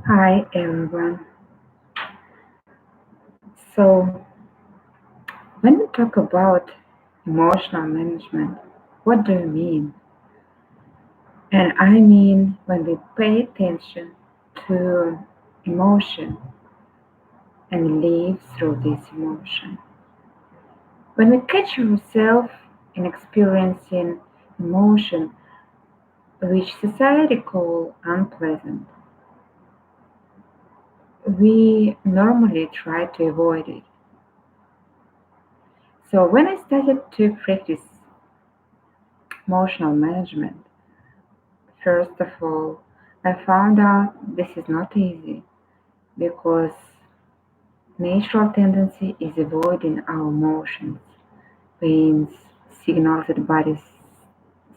Hi everyone. So, when we talk about emotional management, what do you mean? And I mean when we pay attention to emotion and live through this emotion. When we catch ourselves in experiencing emotion which society call unpleasant, we normally try to avoid it. So when I started to practice emotional management, first of all, I found out this is not easy because natural tendency is avoiding our emotions, pains, signals that bodies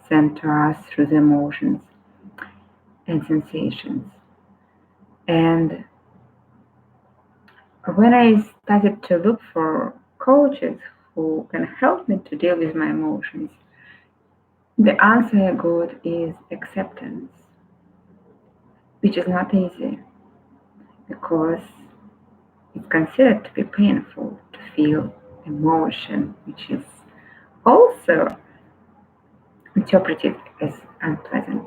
send to us through the emotions and sensations. And when I started to look for coaches who can help me to deal with my emotions, the answer I got is acceptance, which is not easy because it's considered to be painful to feel emotion, which is also interpreted as unpleasant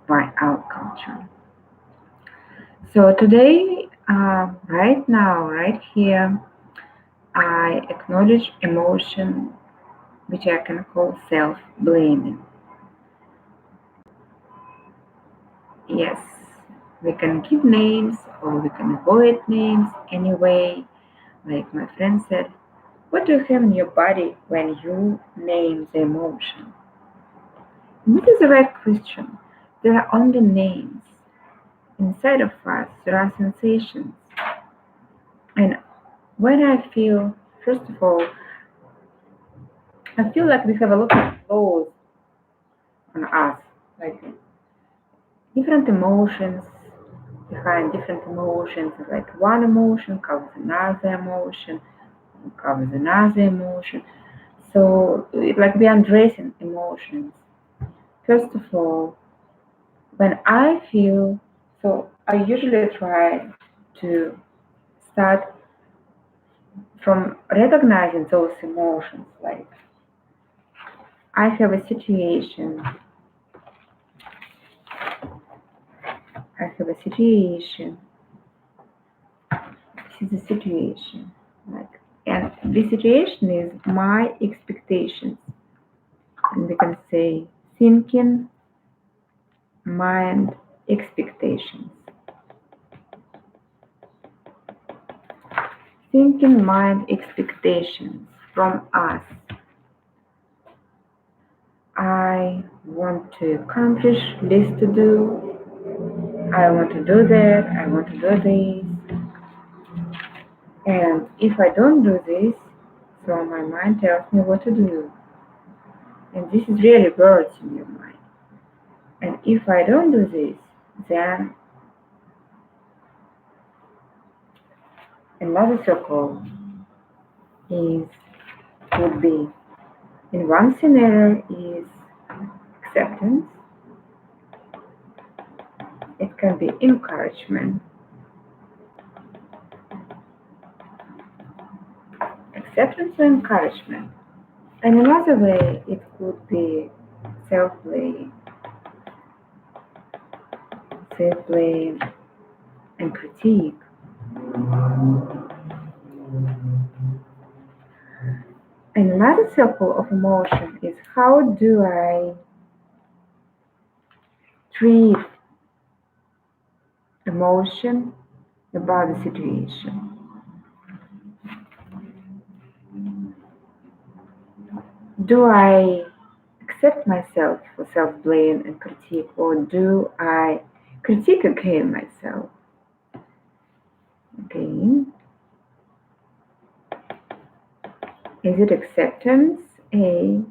by our culture. So today, right now, right here, I acknowledge emotion, which I can call self-blaming. Yes, we can give names or we can avoid names anyway. Like my friend said, what do you have in your body when you name the emotion? This is the right question. There are only names. Inside of us, there are sensations. And when I feel, first of all, I feel like we have a lot of clothes on us, like different emotions behind different emotions. Like one emotion covers another emotion, covers another emotion. So, like we are undressing emotions. First of all, when I feel, so I usually try to start from recognizing those emotions. Like I have a situation, I have a situation, this is a situation, like, and this situation is my expectations. And we can say thinking, mind, expectations. Thinking, mind, expectations from us. I want to accomplish this to do. I want to do that. I want to do this. And if I don't do this, so my mind tells me what to do. And this is really words in your mind. And if I don't do this, then another circle is would be in one scenario is acceptance. It can be encouragement. Acceptance or encouragement. And another way it could be self-blame, self-blame and critique. And another circle of emotion is how do I treat emotion about the situation? Do I accept myself for self-blame and critique, or do I critique again myself? Again, is it acceptance? A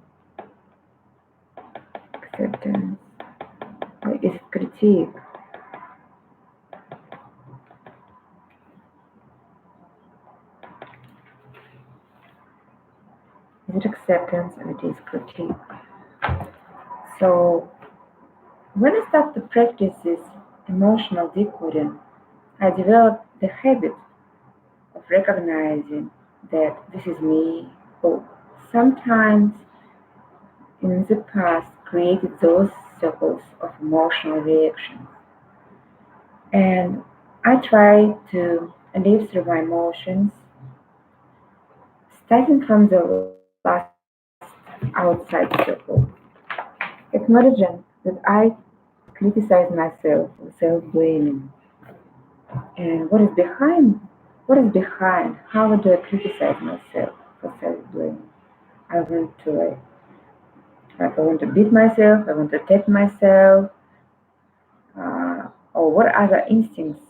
acceptance, or is it critique? Is it acceptance or it is critique? So when I start to practice this emotional decoding, I developed the habit of recognizing that this is me who sometimes in the past created those circles of emotional reactions. And I try to live through my emotions, starting from the last outside circle, acknowledging that I criticize myself for self-blaming. And what is behind? How do I criticize myself for self-blaming? I want to like I want to beat myself, I want to attack myself, or what other instincts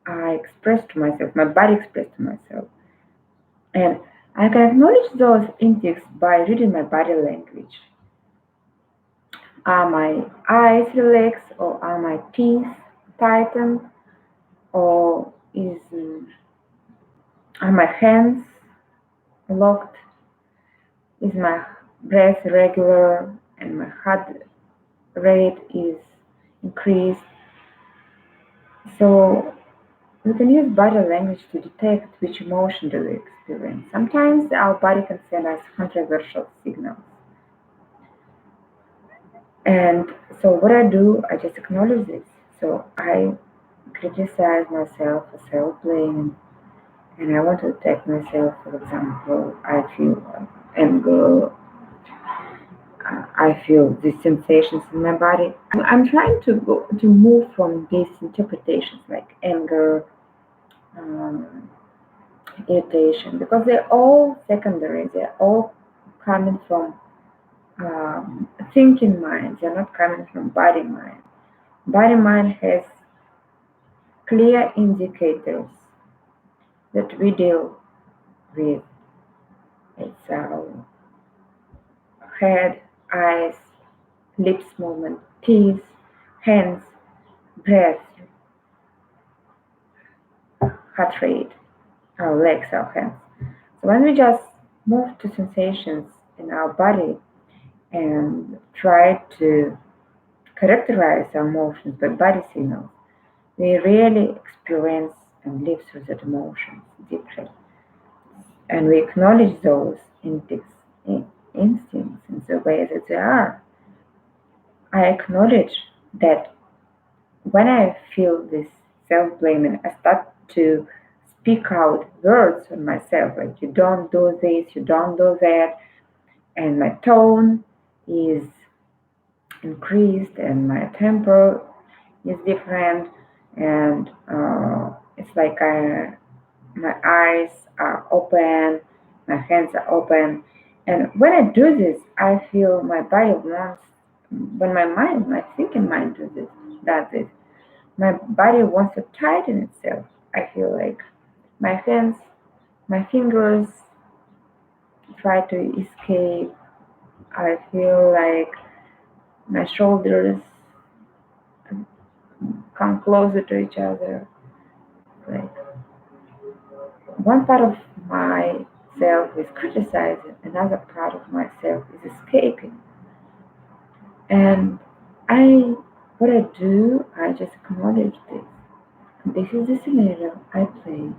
I express to myself, my body expressed to myself. And I can acknowledge those instincts by reading my body language. Are my eyes relaxed or are my teeth tightened or are my hands locked? Is my breath regular and my heart rate is increased? So we can use body language to detect which emotion do we experience. Sometimes our body can send us controversial signals. And so what I do, I just acknowledge this. So I criticize myself for self-blame and I want to attack myself. For example, I feel anger, I feel these sensations in my body. I'm trying to move from these interpretations like anger, um, irritation, because they're all secondary. They're all coming from thinking mind. They're not coming from body mind. Body mind has clear indicators that we deal with. It's our head, eyes, lips movement, teeth, hands, breath, heart rate, our legs, our hands. So when we just move to sensations in our body and try to characterize our emotions by body signals, we really experience and live through that emotions deeply. And we acknowledge those instincts in the way that they are. I acknowledge that when I feel this self blaming, I start to speak out words on myself like, you don't do this, you don't do that, and my tone is increased and my temper is different, and it's like my eyes are open, my hands are open. And when I do this, I feel my body wants, when my thinking mind does this, my body wants to tighten itself. I feel like my hands, my fingers try to escape. I feel like my shoulders come closer to each other. Like one part of myself is criticizing, another part of myself is escaping. And I, what I do, I just acknowledge this. This is the scenario I play,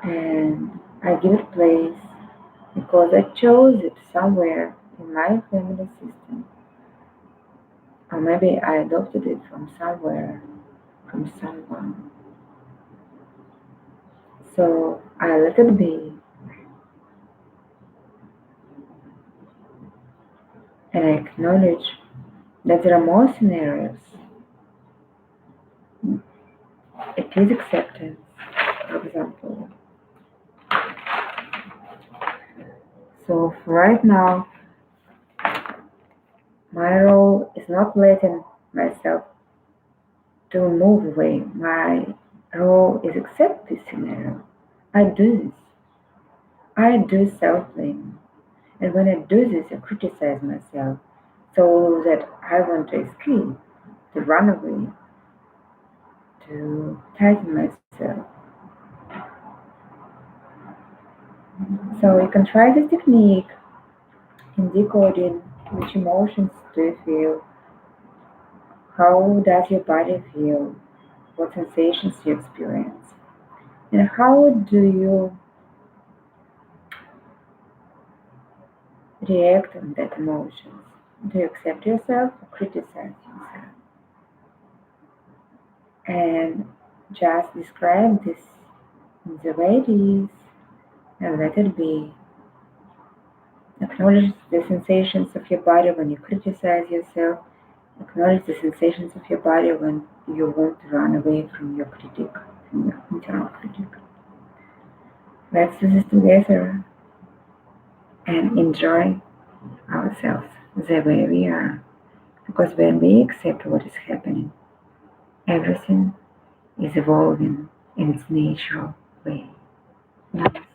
and I give it place because I chose it somewhere in my family system, or maybe I adopted it from somewhere, from someone. So I let it be, and I acknowledge that there are more scenarios. It is acceptance, for example. So for right now, my role is not letting myself to move away. My role is accept this scenario. I do this. I do self-blame. And when I do this, I criticize myself so that I want to escape, to run away, to tighten myself. So you can try this technique in decoding which emotions do you feel, How does your body feel? What sensations you experience? And how do you react on that emotions? Do you accept yourself or criticize yourself? And just describe this the way it is and let it be. Acknowledge the sensations of your body when you criticize yourself. Acknowledge the sensations of your body when you want to run away from your critic, from your internal critic. Let's do this together and enjoy ourselves the way we are. Because when we accept what is happening, everything is evolving in its natural way. Namaste.